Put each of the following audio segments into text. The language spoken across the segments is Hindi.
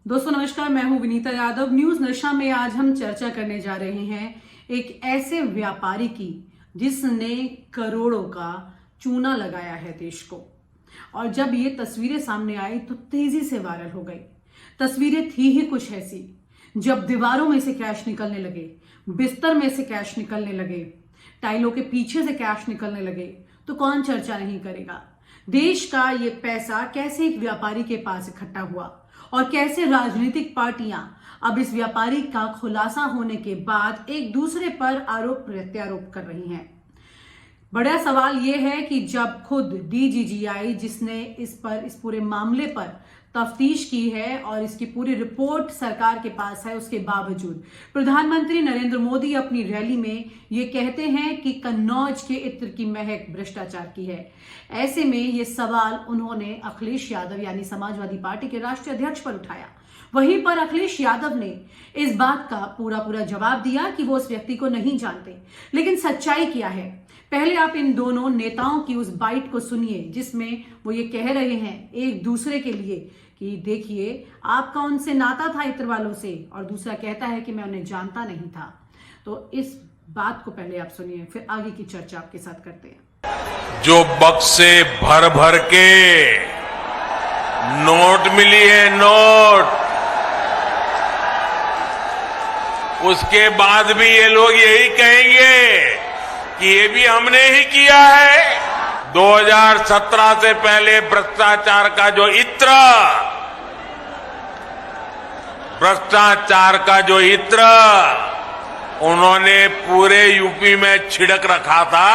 दोस्तों नमस्कार, मैं हूं विनीता यादव। न्यूज नशा में आज हम चर्चा करने जा रहे हैं एक ऐसे व्यापारी की जिसने करोड़ों का चूना लगाया है देश को। और जब ये तस्वीरें सामने आई तो तेजी से वायरल हो गई। तस्वीरें थी ही कुछ ऐसी, जब दीवारों में से कैश निकलने लगे, बिस्तर में से कैश निकलने लगे, टाइलों के पीछे से कैश निकलने लगे, तो कौन चर्चा नहीं करेगा। देश का ये पैसा कैसे एक व्यापारी के पास इकट्ठा हुआ और कैसे राजनीतिक पार्टियां अब इस व्यापारी का खुलासा होने के बाद एक दूसरे पर आरोप प्रत्यारोप कर रही हैं। बड़ा सवाल यह है कि जब खुद डीजीजीआई जिसने इस पूरे मामले पर तफ्तीश की है और इसकी पूरी रिपोर्ट सरकार के पास है, उसके बावजूद प्रधानमंत्री नरेंद्र मोदी अपनी रैली में ये कहते हैं कि कन्नौज के इत्र की महक भ्रष्टाचार की है। ऐसे में ये सवाल उन्होंने अखिलेश यादव यानी समाजवादी पार्टी के राष्ट्रीय अध्यक्ष पर उठाया। वहीं पर अखिलेश यादव ने इस बात का पूरा जवाब दिया कि वो उस व्यक्ति को नहीं जानते, लेकिन सच्चाई क्या है पहले आप इन दोनों नेताओं की उस बाइट को सुनिए, जिसमें वो ये कह रहे हैं एक दूसरे के लिए कि देखिए आपका उनसे नाता था इत्र वालों से, और दूसरा कहता है कि मैं उन्हें जानता नहीं था। तो इस बात को पहले आप सुनिए, फिर आगे की चर्चा आपके साथ करते हैं। जो बक्से भर भर के नोट मिली है, नोट, उसके बाद भी ये लोग यही कहेंगे कि ये भी हमने ही किया है। 2017 से पहले भ्रष्टाचार का जो इत्र उन्होंने पूरे यूपी में छिड़क रखा था,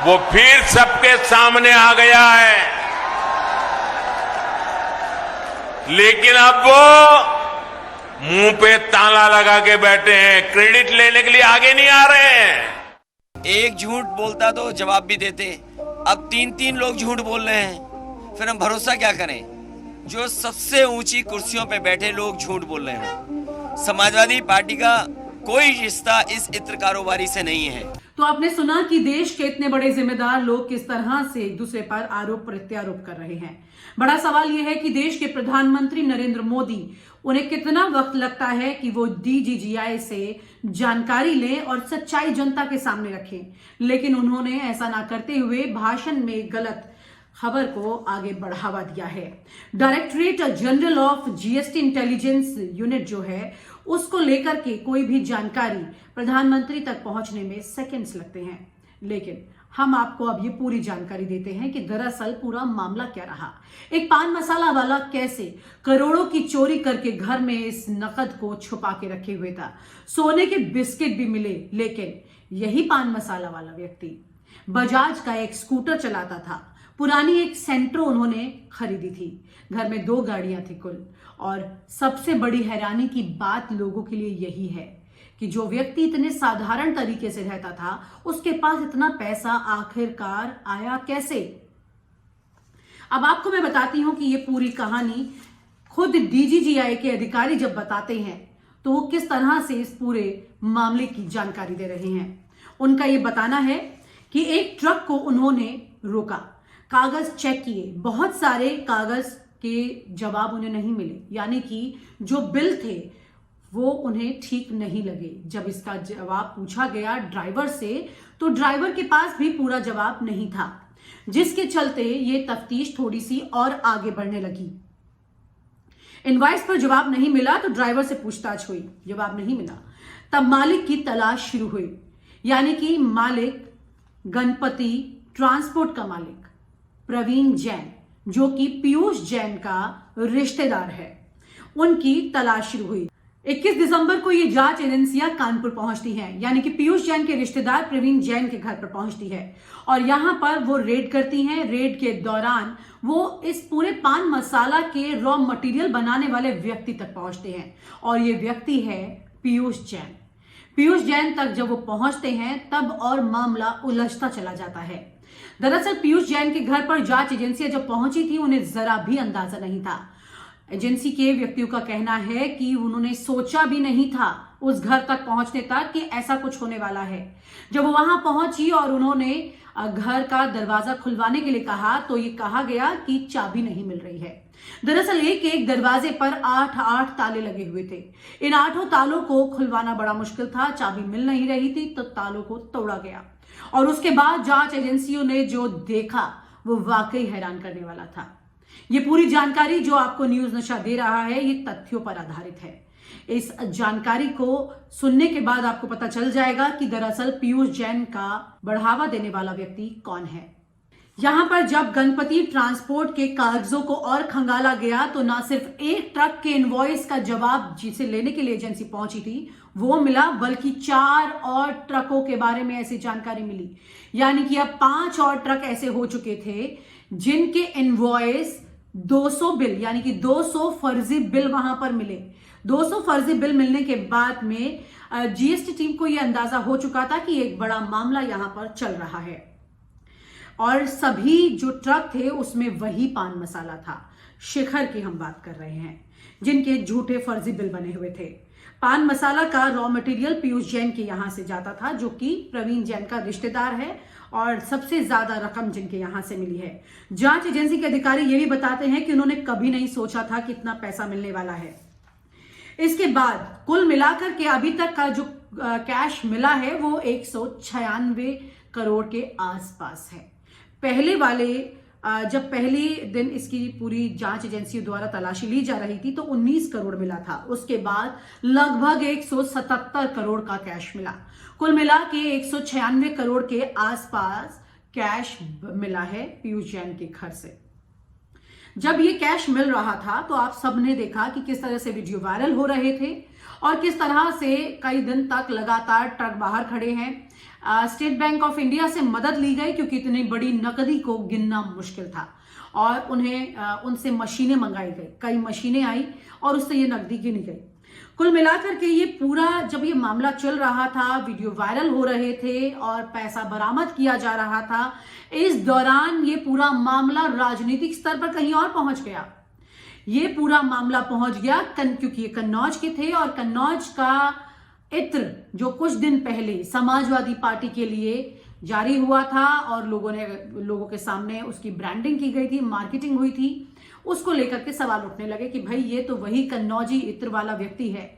वो फिर सबके सामने आ गया है। लेकिन अब वो मुंह पे ताला लगा के बैठे हैं, क्रेडिट लेने के लिए आगे नहीं आ रहे हैं। एक झूठ बोलता तो जवाब भी देते, अब तीन लोग झूठ बोल रहे हैं, फिर हम भरोसा क्या करें। जो सबसे ऊंची कुर्सियों पे बैठे लोग झूठ बोल रहे हैं। समाजवादी पार्टी का कोई रिश्ता इस इत्र कारोबारी से नहीं है। तो आपने सुना कि देश के इतने बड़े जिम्मेदार लोग किस तरह से एक दूसरे पर आरोप प्रत्यारोप कर रहे हैं। बड़ा सवाल यह है कि देश के प्रधानमंत्री नरेंद्र मोदी, उन्हें कितना वक्त लगता है कि वो डीजीजीआई से जानकारी लें और सच्चाई जनता के सामने रखें, लेकिन उन्होंने ऐसा ना करते हुए भाषण में गलत खबर को आगे बढ़ावा दिया है। Directorate general of GST intelligence unit जो है, उसको लेकर के कोई भी जानकारी प्रधानमंत्री तक पहुंचने में सेकंड्स लगते हैं। लेकिन हम आपको अब ये पूरी जानकारी देते हैं कि दरअसल पूरा मामला क्या रहा। एक पान मसाला वाला कैसे करोड़ों की चोरी करके घर में इस नकद को छुपा के रखे हुए था। सोने के बिस्किट भी मिले, लेकिन यही पान मसाला वाला व्यक्ति बजाज का एक स्कूटर चलाता था। पुरानी एक सेंट्रो उन्होंने खरीदी थी। घर में 2 गाड़ियां थी कुल। और सबसे बड़ी हैरानी की बात लोगों के लिए यही है कि जो व्यक्ति इतने साधारण तरीके से रहता था, उसके पास इतना पैसा आखिरकार आया कैसे। अब आपको मैं बताती हूं कि ये पूरी कहानी खुद डीजीजीआई के अधिकारी जब बताते हैं तो वो किस तरह से इस पूरे मामले की जानकारी दे रहे हैं। उनका ये बताना है कि एक ट्रक को उन्होंने रोका, कागज चेक किए, बहुत सारे कागज के जवाब उन्हें नहीं मिले, यानी कि जो बिल थे वो उन्हें ठीक नहीं लगे। जब इसका जवाब पूछा गया ड्राइवर से, तो ड्राइवर के पास भी पूरा जवाब नहीं था, जिसके चलते ये तफ्तीश थोड़ी सी और आगे बढ़ने लगी। इनवॉइस पर जवाब नहीं मिला तो ड्राइवर से पूछताछ हुई, जवाब नहीं मिला। तब मालिक की तलाश शुरू हुई, यानी कि मालिक गणपति ट्रांसपोर्ट का मालिक प्रवीण जैन, जो कि पीयूष जैन का रिश्तेदार है, उनकी तलाश शुरू हुई। 21 दिसंबर को ये जांच एजेंसियां कानपुर पहुंचती हैं, यानी कि पीयूष जैन के रिश्तेदार प्रवीण जैन के घर पर पहुंचती है और यहां पर वो रेड करती हैं। रेड के दौरान वो इस पूरे पान मसाला के रॉ मटेरियल बनाने वाले व्यक्ति तक पहुंचते हैं, और ये व्यक्ति है पीयूष जैन। पीयूष जैन तक जब वो पहुंचते हैं तब और मामला उलझता चला जाता है। दरअसल पीयूष जैन के घर पर जांच एजेंसियां जब पहुंची थी, उन्हें जरा भी अंदाजा नहीं था। एजेंसी के व्यक्तियों का कहना है कि उन्होंने सोचा भी नहीं था उस घर तक पहुंचने तक कि ऐसा कुछ होने वाला है। जब वो वहां पहुंची और उन्होंने घर का दरवाजा खुलवाने के लिए कहा तो ये कहा गया कि चाबी नहीं मिल रही है। दरअसल एक एक दरवाजे पर 8 ताले लगे हुए थे। इन 8 तालों को खुलवाना बड़ा मुश्किल था। चाबी मिल नहीं रही थी तो तालों को तोड़ा गया और उसके बाद जांच एजेंसियों ने जो देखा वो वाकई हैरान करने वाला था। ये पूरी जानकारी जो आपको न्यूज नशा दे रहा है ये तथ्यों पर आधारित है। इस जानकारी को सुनने के बाद आपको पता चल जाएगा कि दरअसल पीयूष जैन का बढ़ावा देने वाला व्यक्ति कौन है। यहां पर जब गणपति ट्रांसपोर्ट के कागजों को और खंगाला गया तो ना सिर्फ एक ट्रक के इनवॉइस का जवाब जिसे लेने के लिए एजेंसी पहुंची थी वो मिला, बल्कि 4 और ट्रकों के बारे में ऐसी जानकारी मिली। यानी कि अब 5 और ट्रक ऐसे हो चुके थे जिनके इनवॉइस 200 बिल यानी कि 200 फर्जी बिल वहां पर मिले। 200 फर्जी बिल मिलने के बाद में जीएसटी टीम को यह अंदाजा हो चुका था कि एक बड़ा मामला यहां पर चल रहा है और सभी जो ट्रक थे उसमें वही पान मसाला था। शिखर की हम बात कर रहे हैं जिनके झूठे फर्जी बिल बने हुए थे। पान मसाला का रॉ मटेरियल पीयूष जैन के यहां से जाता था जो कि प्रवीण जैन का रिश्तेदार है और सबसे ज्यादा रकम जिनके यहां से मिली है। जांच एजेंसी के अधिकारी ये भी बताते हैं कि उन्होंने कभी नहीं सोचा था कि इतना पैसा मिलने वाला है। इसके बाद कुल मिलाकर के अभी तक का जो कैश मिला है वो 196 करोड़ के आसपास है। पहले वाले जब पहले दिन इसकी पूरी जांच एजेंसियों द्वारा तलाशी ली जा रही थी तो 19 करोड़ मिला था। उसके बाद लगभग 177 करोड़ का कैश मिला। कुल मिला के 196 करोड़ के आसपास कैश मिला है पीयूष जैन के घर से। जब ये कैश मिल रहा था तो आप सबने देखा कि किस तरह से वीडियो वायरल हो रहे थे और किस तरह से कई दिन तक लगातार ट्रक बाहर खड़े हैं। स्टेट बैंक ऑफ इंडिया से मदद ली गई क्योंकि इतनी बड़ी नकदी को गिनना मुश्किल था और उन्हें उनसे मशीनें मंगाई गई। कई मशीनें आई और उससे ये नकदी गिनी गई। कुल मिलाकर के ये पूरा जब ये मामला चल रहा था, वीडियो वायरल हो रहे थे और पैसा बरामद किया जा रहा था, इस दौरान ये पूरा मामला राजनीतिक स्तर पर कहीं और पहुंच गया। ये पूरा मामला पहुंच गया क्योंकि ये कन्नौज के थे और कन्नौज का इत्र जो कुछ दिन पहले समाजवादी पार्टी के लिए जारी हुआ था और लोगों के सामने उसकी ब्रांडिंग की गई थी, मार्केटिंग हुई थी, उसको लेकर के सवाल उठने लगे कि भाई ये तो वही कन्नौजी इत्र वाला व्यक्ति है।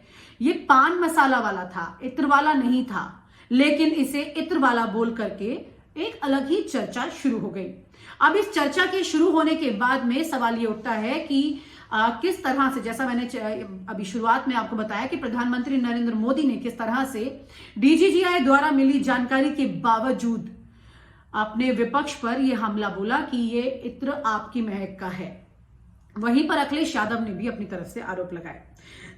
ये पान मसाला वाला था, इत्र वाला नहीं था, लेकिन इसे इत्र वाला बोल करके एक अलग ही चर्चा शुरू हो गई। अब इस चर्चा के शुरू होने के बाद में सवाल ये उठता है कि किस तरह से, जैसा मैंने अभी शुरुआत में आपको बताया कि प्रधानमंत्री नरेंद्र मोदी ने किस तरह से डीजीजीआई द्वारा मिली जानकारी के बावजूद अपने विपक्ष पर यह हमला बोला कि ये इत्र आपकी महक का है। वहीं पर अखिलेश यादव ने भी अपनी तरफ से आरोप लगाए।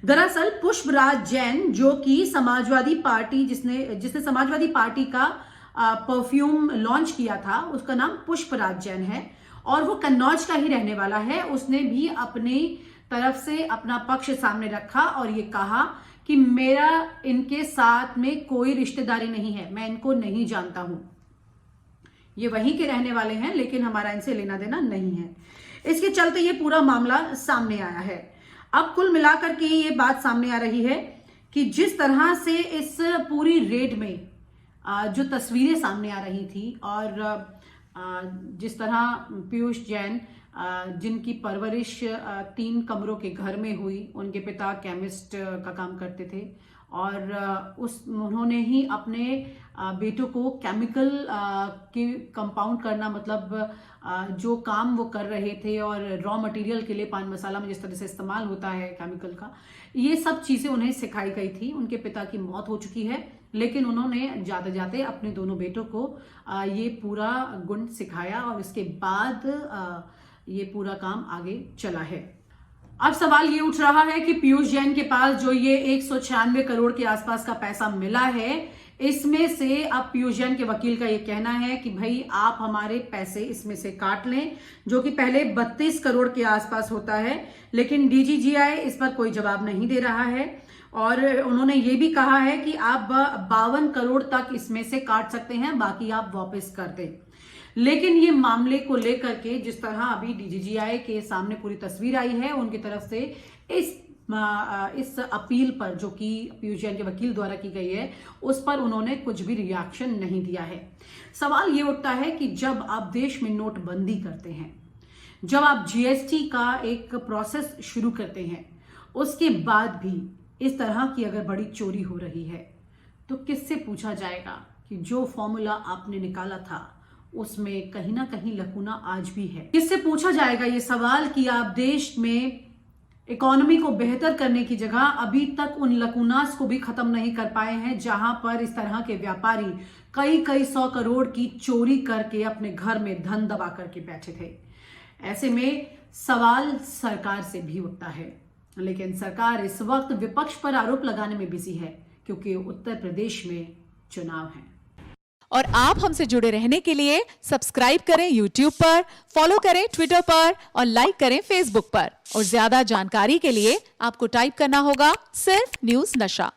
दरअसल पुष्पराज जैन जो कि समाजवादी पार्टी जिसने समाजवादी पार्टी का परफ्यूम लॉन्च किया था, उसका नाम पुष्पराज जैन है और वो कन्नौज का ही रहने वाला है। उसने भी अपनी तरफ से अपना पक्ष सामने रखा और ये कहा कि मेरा इनके साथ में कोई रिश्तेदारी नहीं है, मैं इनको नहीं जानता हूं। ये वहीं के रहने वाले हैं लेकिन हमारा इनसे लेना देना नहीं है। इसके चलते ये पूरा मामला सामने आया है। अब कुल मिलाकर के ये बात सामने आ रही है कि जिस तरह से इस पूरी रेड में जो तस्वीरें सामने आ रही थी और जिस तरह पीयूष जैन जिनकी परवरिश 3 कमरों के घर में हुई, उनके पिता केमिस्ट का काम करते थे और उन्होंने ही अपने बेटों को केमिकल के कंपाउंड करना, मतलब जो काम वो कर रहे थे और रॉ मटेरियल के लिए पान मसाला में जिस तरह से इस्तेमाल होता है केमिकल का, ये सब चीज़ें उन्हें सिखाई गई थी। उनके पिता की मौत हो चुकी है लेकिन उन्होंने जाते जाते अपने दोनों बेटों को ये पूरा गुण सिखाया और इसके बाद ये पूरा काम आगे चला है। अब सवाल ये उठ रहा है कि पीयूष जैन के पास जो ये 196 करोड़ के आसपास का पैसा मिला है, इसमें से अब पीयूष जैन के वकील का ये कहना है कि भाई आप हमारे पैसे इसमें से काट लें, जो कि पहले 32 करोड़ के आसपास होता है, लेकिन डीजीजीआई इस पर कोई जवाब नहीं दे रहा है और उन्होंने ये भी कहा है कि आप 52 करोड़ तक इसमें से काट सकते हैं, बाकी आप वापस कर दें। लेकिन ये मामले को लेकर के जिस तरह अभी डीजीजीआई के सामने पूरी तस्वीर आई है, उनकी तरफ से इस इस अपील पर जो कि पीयूष जैन के वकील द्वारा की गई है उस पर उन्होंने कुछ भी रिएक्शन नहीं दिया है। सवाल ये उठता है कि जब आप देश में नोटबंदी करते हैं, जब आप जीएसटी का एक प्रोसेस शुरू करते हैं, उसके बाद भी इस तरह की अगर बड़ी चोरी हो रही है तो किससे पूछा जाएगा कि जो फॉर्मूला आपने निकाला था उसमें कहीं ना कहीं लकूना आज भी है। किससे पूछा जाएगा ये सवाल कि आप देश में इकोनॉमी को बेहतर करने की जगह अभी तक उन लकूनास को भी खत्म नहीं कर पाए हैं जहां पर इस तरह के व्यापारी कई 100 करोड़ की चोरी करके अपने घर में धन दबा करके बैठे थे। ऐसे में सवाल सरकार से भी उठता है, लेकिन सरकार इस वक्त विपक्ष पर आरोप लगाने में बिजी है क्योंकि उत्तर प्रदेश में चुनाव है। और आप हमसे जुड़े रहने के लिए सब्सक्राइब करें YouTube पर, फॉलो करें Twitter पर और लाइक करें Facebook पर। और ज्यादा जानकारी के लिए आपको टाइप करना होगा सिर्फ न्यूज़ नशा।